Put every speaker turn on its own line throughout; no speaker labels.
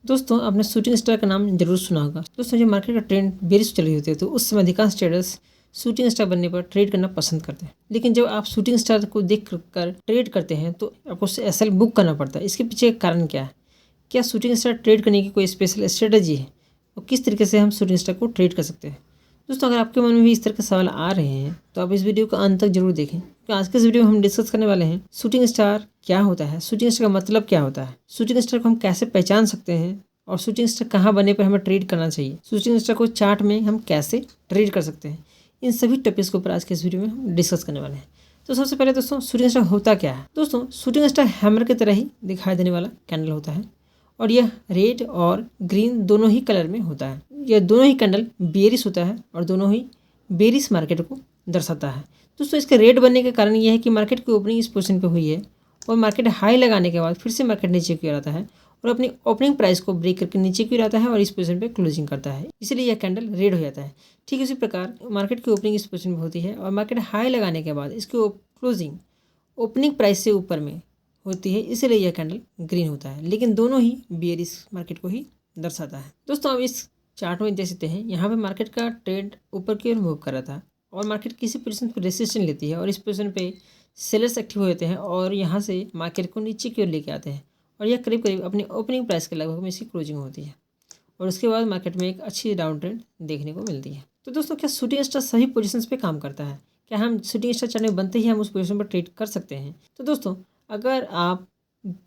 दोस्तों आपने shooting star का नाम जरूर सुना होगा। दोस्तों जब मार्केट का ट्रेंड बेरिश चल रही होती है तो उस समय अधिकांश ट्रेडर्स शूटिंग स्टार बनने पर ट्रेड करना पसंद करते हैं। लेकिन जब आप शूटिंग स्टार को देख कर ट्रेड करते हैं तो आपको एसएल बुक करना पड़ता है। इसके पीछे कारण क्या है? क्या शूटिंग स्टार ट्रेड करने की कोई स्पेशल स्ट्रेटजी है और किस तरीके से हम शूटिंग स्टार को ट्रेड कर सकते हैं? दोस्तों अगर आपके मन में भी इस तरह के सवाल आ रहे हैं तो आप इस वीडियो को अंत तक जरूर देखें, क्योंकि आज के इस वीडियो में हम डिस्कस करने वाले हैं शूटिंग स्टार क्या होता है, शूटिंग स्टार का मतलब क्या होता है, शूटिंग स्टार को हम कैसे पहचान सकते हैं और शूटिंग स्टार कहाँ बनने पर हमें ट्रेड करना चाहिए, शूटिंग स्टार को चार्ट में हम कैसे ट्रेड कर सकते हैं। इन सभी टॉपिक्स के ऊपर आज के इस वीडियो में हम डिस्कस करने वाले हैं। तो सबसे पहले दोस्तों शूटिंग स्टार होता क्या है? दोस्तों शूटिंग स्टार हैमर की तरह ही दिखाई देने वाला कैंडल होता है और यह रेड और ग्रीन दोनों ही कलर में होता है। यह दोनों ही कैंडल बेरिश होता है और दोनों ही बेरिश मार्केट को दर्शाता है। दोस्तों इसके रेड बनने का कारण यह है कि मार्केट की ओपनिंग इस पोजीशन पे हुई है और मार्केट हाई लगाने के बाद फिर से मार्केट नीचे की ओर आता है और अपनी ओपनिंग प्राइस को ब्रेक करके नीचे की ओर आता है और इस पोजीशन पे क्लोजिंग करता है, इसलिए यह कैंडल रेड हो जाता है। ठीक इसी प्रकार मार्केट की ओपनिंग इस पोजीशन में होती है और मार्केट हाई लगाने के बाद इसकी क्लोजिंग ओपनिंग प्राइस से ऊपर में होती है, इसलिए यह कैंडल ग्रीन होता है। लेकिन दोनों ही बेरिश मार्केट को ही दर्शाता है। दोस्तों अब इस चार्ट में देख सकते हैं, यहाँ पे मार्केट का ट्रेंड ऊपर की ओर मूव कर रहा था और मार्केट किसी पोजीशन पर रेसिस्टेंस लेती है और इस पोजीशन पे सेलर्स एक्टिव हो जाते हैं और यहाँ से मार्केट को नीचे की ओर लेके आते हैं और यह करीब करीब अपनी ओपनिंग प्राइस के लगभग में इसकी क्लोजिंग होती है और उसके बाद मार्केट में एक अच्छी डाउन ट्रेंड देखने को मिलती है। तो दोस्तों क्या शूटिंग स्टार सभी पोजीशंस पे काम करता है? क्या हम शूटिंग स्टार चार्ट में बनते ही हम उस पोजीशन पर ट्रेड कर सकते हैं? तो दोस्तों अगर आप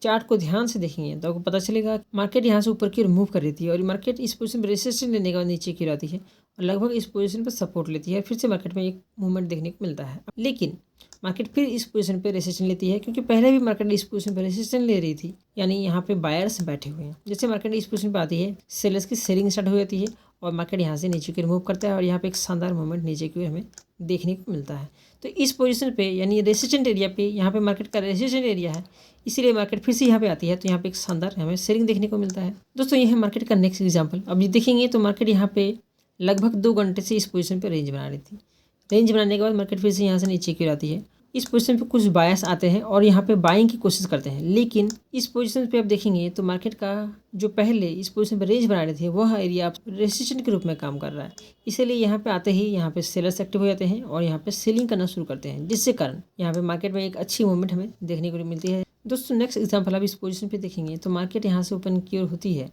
चार्ट को ध्यान से देखेंगे तो आपको पता चलेगा मार्केट यहाँ से ऊपर की ओर मूव कर रही थी और मार्केट इस पोजीशन पर रेसिस्टेंस लेने के बाद नीचे की ओर आती है और लगभग इस पोजीशन पर सपोर्ट लेती है। फिर से मार्केट में एक मूवमेंट देखने को मिलता है, लेकिन मार्केट फिर इस पोजीशन पे रेसिस्टेंस लेती है, क्योंकि पहले भी मार्केट इस पोजीशन पे रेसिस्टेंस ले रही थी, यानी यहाँ पे बायर्स बैठे हुए हैं। जैसे मार्केट इस पोजीशन पे आती है, सेलर्स की सेलिंग स्टार्ट हो जाती है और मार्केट यहाँ से नीचे की ओर मूव करता है और यहाँ पे एक शानदार मूवमेंट नीचे की ओर हमें देखने को मिलता है। तो इस पोजीशन पे यानी रेसिस्टेंट एरिया पे, यहाँ पे मार्केट का रेसिस्टेंट एरिया है, इसीलिए मार्केट फिर से यहाँ पे आती है तो यहाँ पे एक शानदार हमें सेलिंग देखने को मिलता है। दोस्तों ये है मार्केट का नेक्स्ट एग्जाम्पल। अब ये देखेंगे तो मार्केट यहाँ पे लगभग 2 घंटे से इस पोजीशन पे रेंज बना रही थी। रेंज बनाने के बाद मार्केट फिर से यहाँ से नीचे की ओर आती है। इस पोजीशन पे कुछ बायर्स आते हैं और यहाँ पे बाइंग की कोशिश करते हैं, लेकिन इस पोजीशन पे आप देखेंगे तो मार्केट का जो पहले इस पोजीशन पे रेंज बना रहे थे वह एरिया आप रेसिस्टेंट के रूप में काम कर रहा है, इसीलिए यहाँ पे आते ही यहाँ पे सेलर्स एक्टिव हो जाते हैं और यहाँ पे सेलिंग करना शुरू करते हैं, जिससे कारण यहाँ पे मार्केट में एक अच्छी मूवमेंट हमें देखने को मिलती है। दोस्तों नेक्स्ट एग्जाम्पल आप इस पोजीशन पे देखेंगे तो मार्केट यहाँ से ओपन की ओर होती है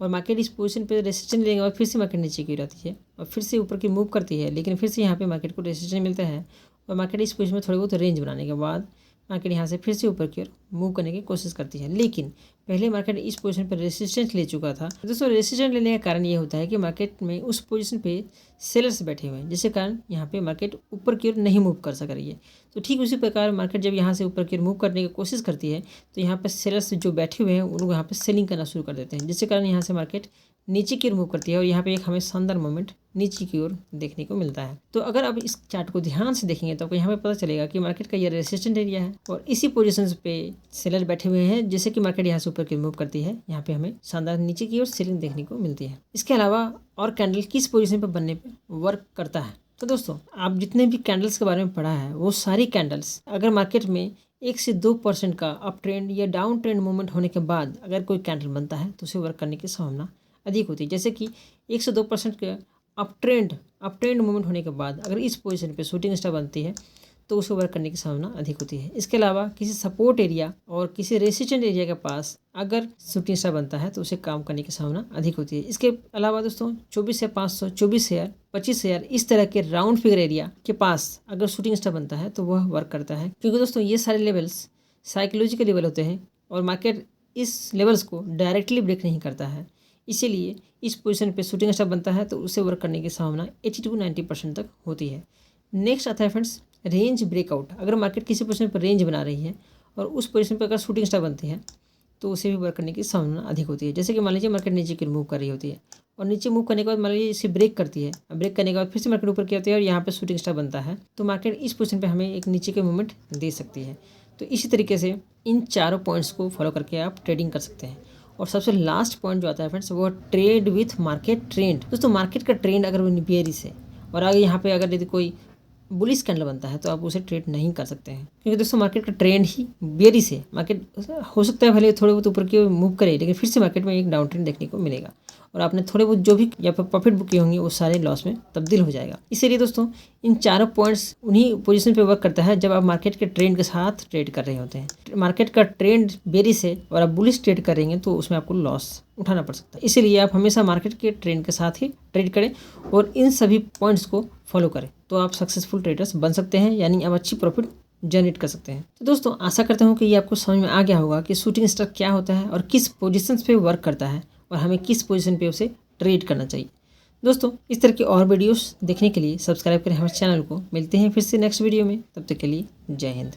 और मार्केट इस पोजीशन पे रेसिस्टेंस लेने के बाद फिर से मार्केट नीचे की ओर आती है और फिर से ऊपर की मूव करती है, लेकिन फिर से यहाँ पे मार्केट को रेसिस्टेंस मिलता है और मार्केट इस पोजीशन में थोड़ी बहुत रेंज बनाने के बाद मार्केट यहाँ से फिर से ऊपर की ओर मूव करने की कोशिश करती है, लेकिन पहले मार्केट इस पोजीशन पर रेसिस्टेंस ले चुका था। दोस्तों रेसिस्टेंस लेने का कारण ये होता है कि मार्केट में उस पोजीशन पे सेलर्स बैठे हुए हैं, जिसके कारण यहाँ पे मार्केट ऊपर की ओर नहीं मूव कर सक रही है। तो ठीक उसी प्रकार मार्केट जब यहाँ से ऊपर की ओर मूव करने की कोशिश करती है तो यहाँ पर सेलर्स जो बैठे हुए हैं उन लोग यहाँ पर सेलिंग करना शुरू कर देते हैं, जिसके कारण यहाँ से मार्केट नीचे की ओर मूव करती है और यहाँ पे एक हमें शानदार मोमेंट नीचे की ओर देखने को मिलता है। तो अगर आप इस चार्ट को ध्यान से देखेंगे तो आपको यहाँ पे पता चलेगा कि मार्केट का ये रेसिस्टेंट एरिया है और इसी पोजीशंस पे सेलर बैठे हुए हैं, जैसे कि मार्केट यहाँ से ऊपर की मूव करती है, यहाँ पे हमें शानदार नीचे की ओर सेलिंग देखने को मिलती है। इसके अलावा और कैंडल किस पोजीशन पर बनने पर वर्क करता है? तो दोस्तों आप जितने भी कैंडल्स के बारे में पढ़ा है वो सारी कैंडल्स अगर मार्केट में 1 से 2% का अप ट्रेंड या डाउन ट्रेंड मूवमेंट होने के बाद अगर कोई कैंडल बनता है तो उसे वर्क करने की संभावना अधिक होती है। जैसे कि 1 से 2% के अप ट्रेंड मूवमेंट होने के बाद अगर इस पोजीशन पे शूटिंग स्टार बनती है तो उसे वर्क करने की संभावना अधिक होती है। इसके अलावा किसी सपोर्ट एरिया और किसी रेसिस्टेंट एरिया के पास अगर शूटिंग स्टार बनता है तो उसे काम करने की संभावना अधिक होती है। इसके अलावा दोस्तों 24 या 500, 24,000, 25,000 इस तरह के राउंड फिगर एरिया के पास अगर शूटिंग स्टार बनता है तो वह वर्क करता है, क्योंकि दोस्तों ये सारे लेवल्स साइकोलॉजिकल लेवल होते हैं और मार्केट इस लेवल्स को डायरेक्टली ब्रेक नहीं करता है, इसीलिए इस पोजीशन पे शूटिंग स्टार बनता है तो उसे वर्क करने की संभावना 80 to 90% तक होती है। नेक्स्ट आता है फ्रेंड्स रेंज ब्रेकआउट। अगर मार्केट किसी पोजीशन पर रेंज बना रही है और उस पोजीशन पर अगर शूटिंग स्टार बनती है तो उसे भी वर्क करने की संभावना अधिक होती है। जैसे कि मान लीजिए मार्केट नीचे की मूव कर रही होती है और नीचे मूव करने के बाद मान लीजिए इसे ब्रेक करती है, ब्रेक करने के बाद फिर से मार्केट ऊपर की आती है और यहाँ पर शूटिंग स्टार बनता है तो मार्केट इस पोजीशन पर हमें एक नीचे के मूवमेंट दे सकती है। तो इसी तरीके से इन चारों पॉइंट्स को फॉलो करके आप ट्रेडिंग कर सकते हैं। और सबसे लास्ट पॉइंट जो आता है फ्रेंड्स वो ट्रेड विथ मार्केट ट्रेंड। दोस्तों मार्केट का ट्रेंड अगर वो बेरिश है और आगे यहाँ पे अगर यदि कोई बुलिश कैंडल बनता है तो आप उसे ट्रेड नहीं कर सकते हैं, क्योंकि दोस्तों मार्केट का ट्रेंड ही बेयरिश है। मार्केट हो सकता है भले थोड़े बहुत ऊपर की मूव करे, लेकिन फिर से मार्केट में एक डाउन ट्रेंड देखने को मिलेगा और आपने थोड़े बहुत जो भी या प्रॉफिट बुक किए होंगे वो सारे लॉस में तब्दील हो जाएगा। इसीलिए दोस्तों इन चारों पॉइंट्स उन्हीं पोजीशन पे वर्क करता है जब आप मार्केट के ट्रेंड के साथ ट्रेड कर रहे होते हैं। मार्केट का ट्रेंड बेरिश है और आप बुलिश ट्रेड करेंगे तो उसमें आपको लॉस उठाना पड़ सकता है। इसीलिए आप हमेशा मार्केट के ट्रेंड के साथ ही ट्रेड करें और इन सभी पॉइंट्स को फॉलो करें, तो आप सक्सेसफुल ट्रेडर्स बन सकते हैं, यानी आप अच्छी प्रॉफिट जनरेट कर सकते हैं। तो दोस्तों आशा करता हूँ कि ये आपको समझ में आ गया होगा कि शूटिंग स्टार क्या होता है और किस पोजीशंस पे वर्क करता है और हमें किस पोजीशन पे उसे ट्रेड करना चाहिए। दोस्तों इस तरह की और वीडियोस देखने के लिए सब्सक्राइब करें हमारे चैनल को। मिलते हैं फिर से नेक्स्ट वीडियो में, तब तक के लिए जय हिंद।